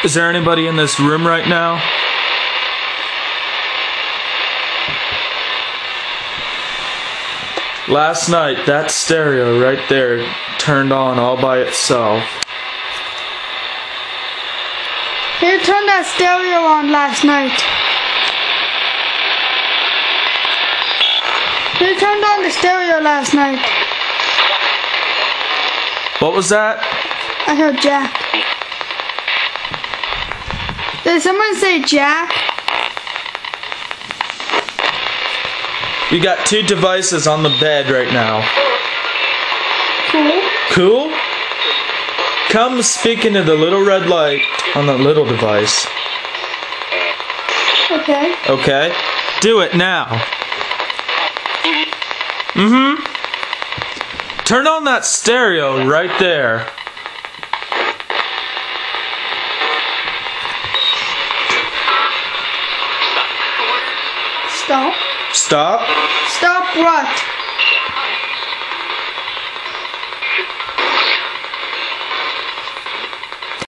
Is there anybody in this room right now? Last night, that stereo right there turned on all by itself. Who turned that stereo on last night? Who turned on the stereo last night? What was that? I heard Jack. Did someone say Jack? We got 2 devices on the bed right now. Cool. Cool? Come speak into the little red light on the little device. Okay. Okay? Do it now. Turn on that stereo right there. Stop. Stop. Stop what?